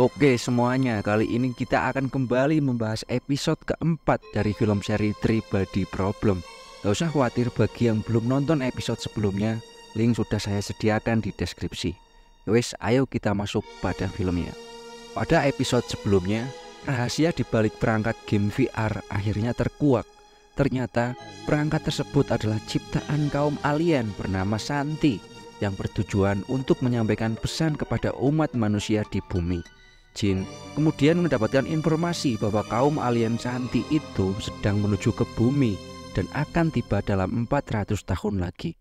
Oke semuanya, kali ini kita akan kembali membahas episode keempat dari film seri Three Body Problem. Gak usah khawatir bagi yang belum nonton episode sebelumnya, link sudah saya sediakan di deskripsi. Wes, ayo kita masuk pada filmnya. Pada episode sebelumnya, rahasia di balik perangkat game VR akhirnya terkuak. Ternyata perangkat tersebut adalah ciptaan kaum alien bernama Shanti yang bertujuan untuk menyampaikan pesan kepada umat manusia di bumi. Jin kemudian mendapatkan informasi bahwa kaum alien Shanti itu sedang menuju ke bumi dan akan tiba dalam 400 tahun lagi.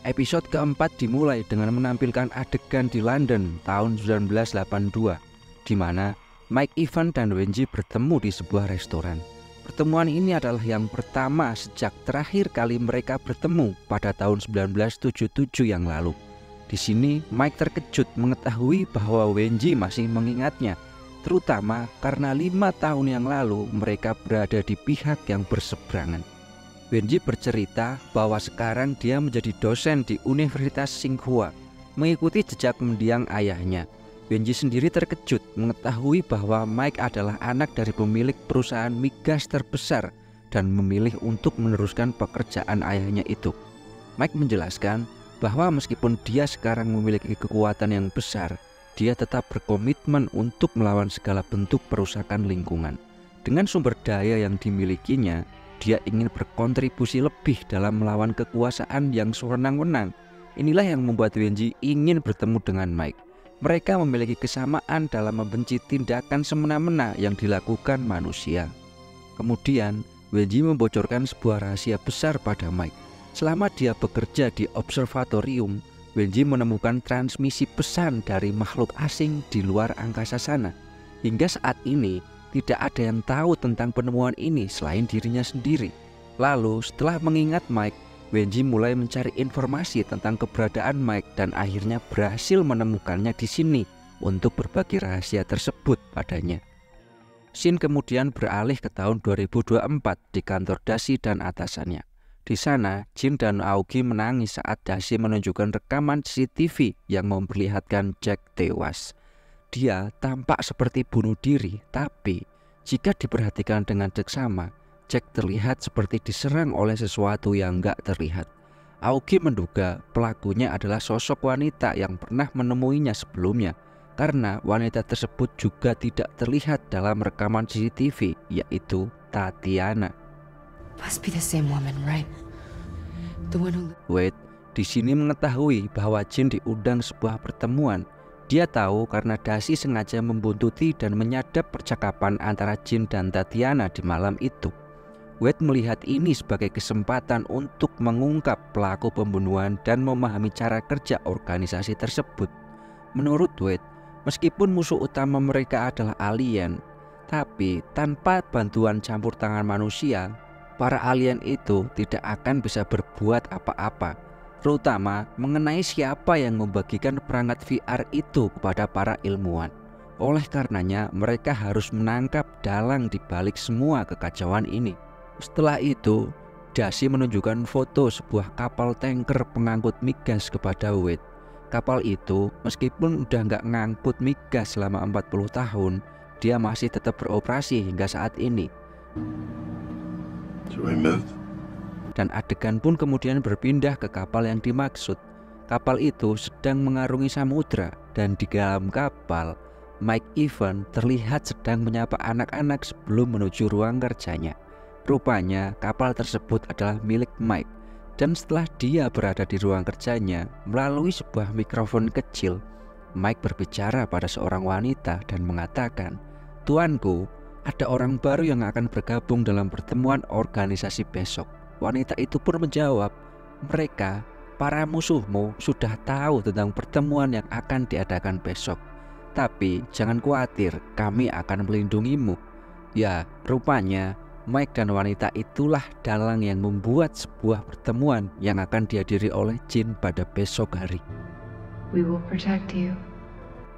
Episode keempat dimulai dengan menampilkan adegan di London tahun 1982, di mana Mike Evans dan Wenji bertemu di sebuah restoran. Pertemuan ini adalah yang pertama sejak terakhir kali mereka bertemu pada tahun 1977 yang lalu. Di sini Mike terkejut mengetahui bahwa Wenji masih mengingatnya, terutama karena 5 tahun yang lalu mereka berada di pihak yang berseberangan. Wenji bercerita bahwa sekarang dia menjadi dosen di Universitas Tsinghua, mengikuti jejak mendiang ayahnya. Wenji sendiri terkejut mengetahui bahwa Mike adalah anak dari pemilik perusahaan migas terbesar dan memilih untuk meneruskan pekerjaan ayahnya itu. Mike menjelaskan bahwa meskipun dia sekarang memiliki kekuatan yang besar, dia tetap berkomitmen untuk melawan segala bentuk perusakan lingkungan. Dengan sumber daya yang dimilikinya, dia ingin berkontribusi lebih dalam melawan kekuasaan yang sewenang-wenang. Inilah yang membuat Wenji ingin bertemu dengan Mike. Mereka memiliki kesamaan dalam membenci tindakan semena-mena yang dilakukan manusia. Kemudian, Wenji membocorkan sebuah rahasia besar pada Mike. Selama dia bekerja di observatorium, Wenji menemukan transmisi pesan dari makhluk asing di luar angkasa sana. Hingga saat ini, tidak ada yang tahu tentang penemuan ini selain dirinya sendiri. Lalu, setelah mengingat Mike, Wenji mulai mencari informasi tentang keberadaan Mike dan akhirnya berhasil menemukannya di sini untuk berbagi rahasia tersebut padanya. Scene kemudian beralih ke tahun 2024 di kantor Dashi dan atasannya. Di sana, Jin dan Aoki menangis saat Dashi menunjukkan rekaman CCTV yang memperlihatkan Jack tewas. Dia tampak seperti bunuh diri, tapi jika diperhatikan dengan seksama, Jack terlihat seperti diserang oleh sesuatu yang gak terlihat. Aoki menduga pelakunya adalah sosok wanita yang pernah menemuinya sebelumnya, karena wanita tersebut juga tidak terlihat dalam rekaman CCTV, yaitu Tatiana. Must be the same woman, right? The one who... Wade di sini mengetahui bahwa Jin diundang sebuah pertemuan. Dia tahu karena Dashi sengaja membuntuti dan menyadap percakapan antara Jin dan Tatiana di malam itu. Wade melihat ini sebagai kesempatan untuk mengungkap pelaku pembunuhan dan memahami cara kerja organisasi tersebut. Menurut Wade, meskipun musuh utama mereka adalah alien, tapi tanpa bantuan campur tangan manusia, para alien itu tidak akan bisa berbuat apa-apa, terutama mengenai siapa yang membagikan perangkat VR itu kepada para ilmuwan. Oleh karenanya, mereka harus menangkap dalang di balik semua kekacauan ini. Setelah itu, Dashi menunjukkan foto sebuah kapal tanker pengangkut migas kepada Wade. Kapal itu, meskipun udah nggak ngangkut migas selama 40 tahun, dia masih tetap beroperasi hingga saat ini. Dan adegan pun kemudian berpindah ke kapal yang dimaksud. Kapal itu sedang mengarungi samudra dan di dalam kapal, Mike Evans terlihat sedang menyapa anak-anak sebelum menuju ruang kerjanya. Rupanya kapal tersebut adalah milik Mike, dan setelah dia berada di ruang kerjanya, melalui sebuah mikrofon kecil, Mike berbicara pada seorang wanita dan mengatakan, "Tuanku, ada orang baru yang akan bergabung dalam pertemuan organisasi besok." Wanita itu pun menjawab, "Mereka, para musuhmu, sudah tahu tentang pertemuan yang akan diadakan besok. Tapi jangan khawatir, kami akan melindungimu." Ya, rupanya Mike dan wanita itulah dalang yang membuat sebuah pertemuan yang akan dihadiri oleh Jin pada besok hari. We will protect you.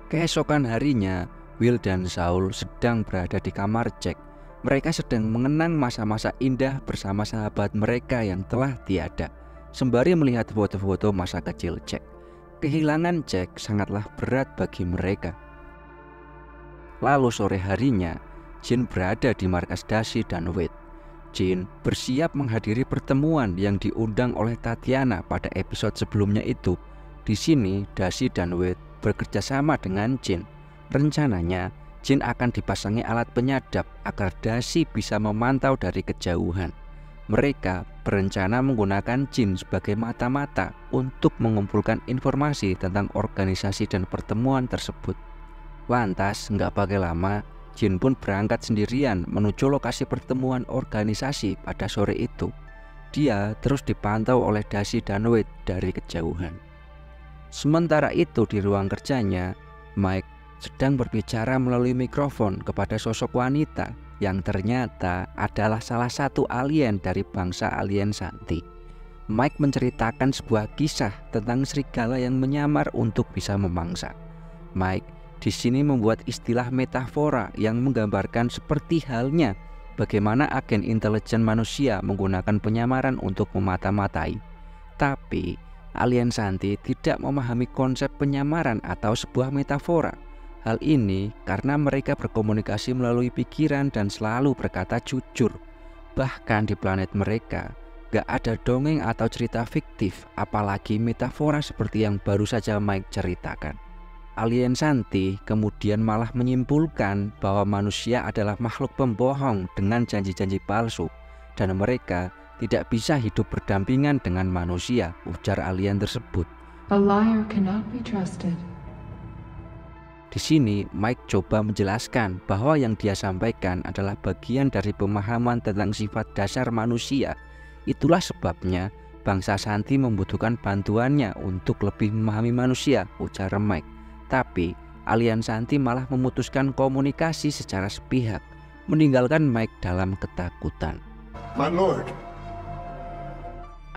Keesokan harinya, Will dan Saul sedang berada di kamar Jack. Mereka sedang mengenang masa-masa indah bersama sahabat mereka yang telah tiada, sembari melihat foto-foto masa kecil Jack. Kehilangan Jack sangatlah berat bagi mereka. Lalu sore harinya, Jin berada di markas Dashi dan Wade. Jin bersiap menghadiri pertemuan yang diundang oleh Tatiana pada episode sebelumnya itu. Di sini, Dashi dan Wade bekerja sama dengan Jin. Rencananya, Jin akan dipasangi alat penyadap agar Dashi bisa memantau dari kejauhan. Mereka berencana menggunakan Jin sebagai mata-mata untuk mengumpulkan informasi tentang organisasi dan pertemuan tersebut. Lantas, nggak pakai lama, Jin pun berangkat sendirian menuju lokasi pertemuan organisasi pada sore itu. Dia terus dipantau oleh Dashi dan Wade dari kejauhan. Sementara itu di ruang kerjanya, Mike sedang berbicara melalui mikrofon kepada sosok wanita yang ternyata adalah salah satu alien dari bangsa alien Shanti. Mike menceritakan sebuah kisah tentang serigala yang menyamar untuk bisa memangsa. Mike di sini membuat istilah metafora yang menggambarkan seperti halnya bagaimana agen intelijen manusia menggunakan penyamaran untuk memata-matai. Tapi alien Shanti tidak memahami konsep penyamaran atau sebuah metafora. Hal ini karena mereka berkomunikasi melalui pikiran dan selalu berkata jujur. Bahkan di planet mereka, gak ada dongeng atau cerita fiktif, apalagi metafora seperti yang baru saja Mike ceritakan. Alien Shanti kemudian malah menyimpulkan bahwa manusia adalah makhluk pembohong dengan janji-janji palsu, dan mereka tidak bisa hidup berdampingan dengan manusia, ujar alien tersebut. A liar cannot be trusted. Di sini, Mike coba menjelaskan bahwa yang dia sampaikan adalah bagian dari pemahaman tentang sifat dasar manusia. Itulah sebabnya bangsa Shanti membutuhkan bantuannya untuk lebih memahami manusia, ujar Mike. Tapi, alien Shanti malah memutuskan komunikasi secara sepihak, meninggalkan Mike dalam ketakutan. My lord.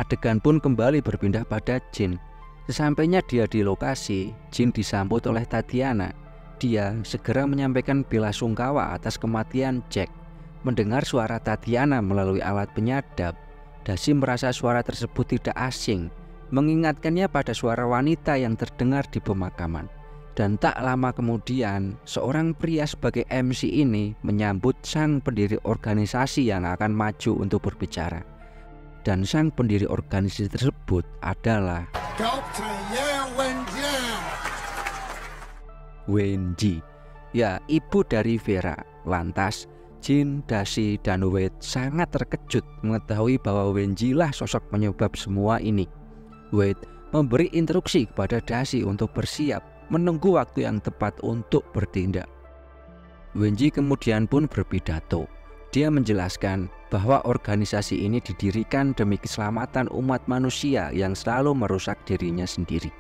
Adegan pun kembali berpindah pada Jin. Sesampainya dia di lokasi, Jin disambut oleh Tatiana. Dia segera menyampaikan bela sungkawa atas kematian Jack. Mendengar suara Tatiana melalui alat penyadap, Dashi merasa suara tersebut tidak asing, mengingatkannya pada suara wanita yang terdengar di pemakaman. Dan tak lama kemudian, seorang pria sebagai MC ini menyambut sang pendiri organisasi yang akan maju untuk berbicara. Dan sang pendiri organisasi tersebut adalah Wenji, ya ibu dari Vera. Lantas, Jin, Dashi, dan Wade sangat terkejut mengetahui bahwa Wenji lah sosok penyebab semua ini. Wade memberi instruksi kepada Dashi untuk bersiap, menunggu waktu yang tepat untuk bertindak. Wenji kemudian pun berpidato. Dia menjelaskan bahwa organisasi ini didirikan demi keselamatan umat manusia yang selalu merusak dirinya sendiri.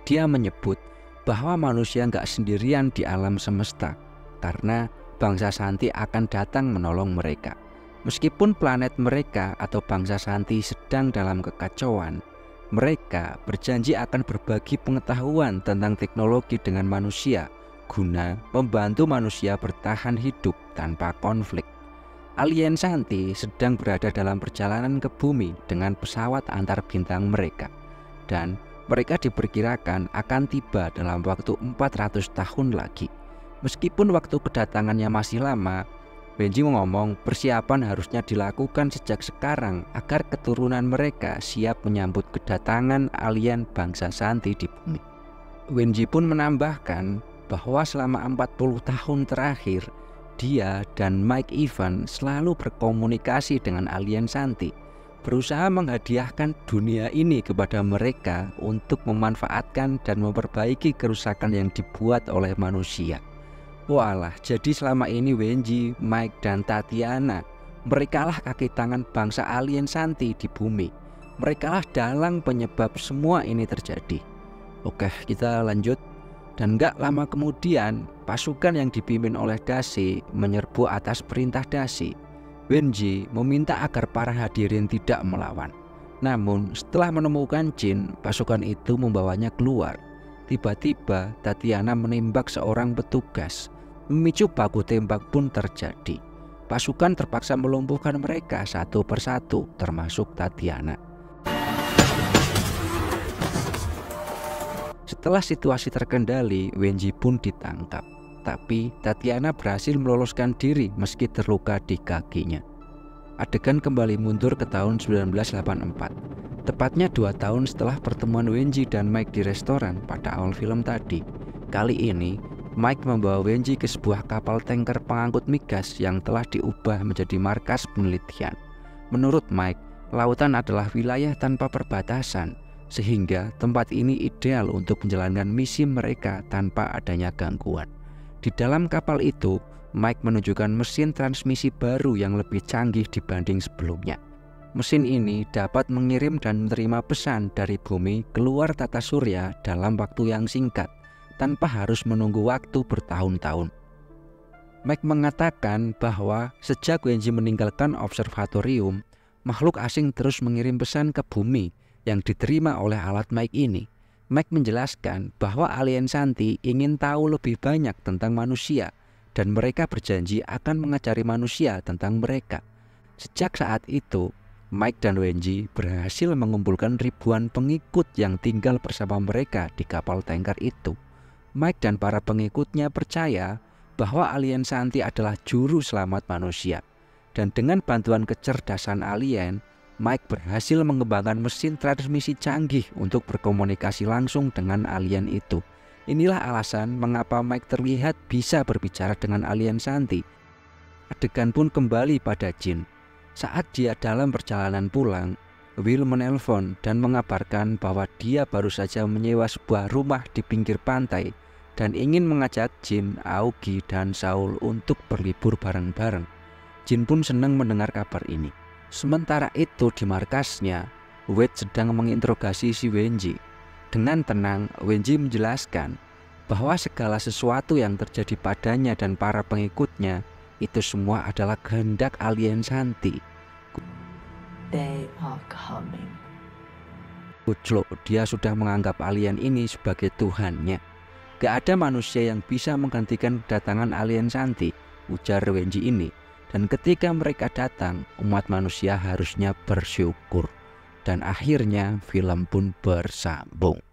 Dia menyebut bahwa manusia nggak sendirian di alam semesta, karena bangsa Shanti akan datang menolong mereka. Meskipun planet mereka atau bangsa Shanti sedang dalam kekacauan, mereka berjanji akan berbagi pengetahuan tentang teknologi dengan manusia guna membantu manusia bertahan hidup tanpa konflik. Alien Shanti sedang berada dalam perjalanan ke bumi dengan pesawat antar bintang mereka, dan mereka diperkirakan akan tiba dalam waktu 400 tahun lagi. Meskipun waktu kedatangannya masih lama, Wenji ngomong persiapan harusnya dilakukan sejak sekarang agar keturunan mereka siap menyambut kedatangan alien bangsa Shanti di bumi. Wenji pun menambahkan bahwa selama 40 tahun terakhir, dia dan Mike Evans selalu berkomunikasi dengan alien Shanti, berusaha menghadiahkan dunia ini kepada mereka untuk memanfaatkan dan memperbaiki kerusakan yang dibuat oleh manusia. Walah, jadi selama ini Wenji, Mike, dan Tatiana, merekalah kaki tangan bangsa alien Shanti di bumi. Merekalah dalang penyebab semua ini terjadi. Oke, kita lanjut. Dan gak lama kemudian, pasukan yang dipimpin oleh Dashi menyerbu atas perintah Dashi. Wenji meminta agar para hadirin tidak melawan. Namun setelah menemukan Jin, pasukan itu membawanya keluar. Tiba-tiba Tatiana menembak seorang petugas. Memicu baku tembak pun terjadi. Pasukan terpaksa melumpuhkan mereka satu persatu, termasuk Tatiana. Setelah situasi terkendali, Wenji pun ditangkap. Tetapi Tatiana berhasil meloloskan diri meski terluka di kakinya. Adegan kembali mundur ke tahun 1984. Tepatnya 2 tahun setelah pertemuan Wenji dan Mike di restoran pada awal film tadi. Kali ini Mike membawa Wenji ke sebuah kapal tanker pengangkut migas yang telah diubah menjadi markas penelitian. Menurut Mike, lautan adalah wilayah tanpa perbatasan, sehingga tempat ini ideal untuk menjalankan misi mereka tanpa adanya gangguan. Di dalam kapal itu, Mike menunjukkan mesin transmisi baru yang lebih canggih dibanding sebelumnya. Mesin ini dapat mengirim dan menerima pesan dari bumi keluar tata surya dalam waktu yang singkat, tanpa harus menunggu waktu bertahun-tahun. Mike mengatakan bahwa sejak Wenji meninggalkan observatorium, makhluk asing terus mengirim pesan ke bumi yang diterima oleh alat Mike ini. Mike menjelaskan bahwa alien Shanti ingin tahu lebih banyak tentang manusia dan mereka berjanji akan mengajari manusia tentang mereka. Sejak saat itu, Mike dan Wenji berhasil mengumpulkan ribuan pengikut yang tinggal bersama mereka di kapal tanker itu. Mike dan para pengikutnya percaya bahwa alien Shanti adalah juru selamat manusia. Dan dengan bantuan kecerdasan alien, Mike berhasil mengembangkan mesin transmisi canggih untuk berkomunikasi langsung dengan alien itu. Inilah alasan mengapa Mike terlihat bisa berbicara dengan alien Shanti. Adegan pun kembali pada Jin. Saat dia dalam perjalanan pulang, Will menelpon dan mengabarkan bahwa dia baru saja menyewa sebuah rumah di pinggir pantai dan ingin mengajak Jin, Aogi, dan Saul untuk berlibur bareng-bareng. Jin pun senang mendengar kabar ini. Sementara itu di markasnya, Wade sedang menginterogasi si Wenji. Dengan tenang, Wenji menjelaskan bahwa segala sesuatu yang terjadi padanya dan para pengikutnya itu semua adalah kehendak alien Shanti. They are coming. Kuclok, dia sudah menganggap alien ini sebagai Tuhannya. Gak ada manusia yang bisa menggantikan kedatangan alien Shanti, ujar Wenji ini. Dan ketika mereka datang, umat manusia harusnya bersyukur. Dan akhirnya film pun bersambung.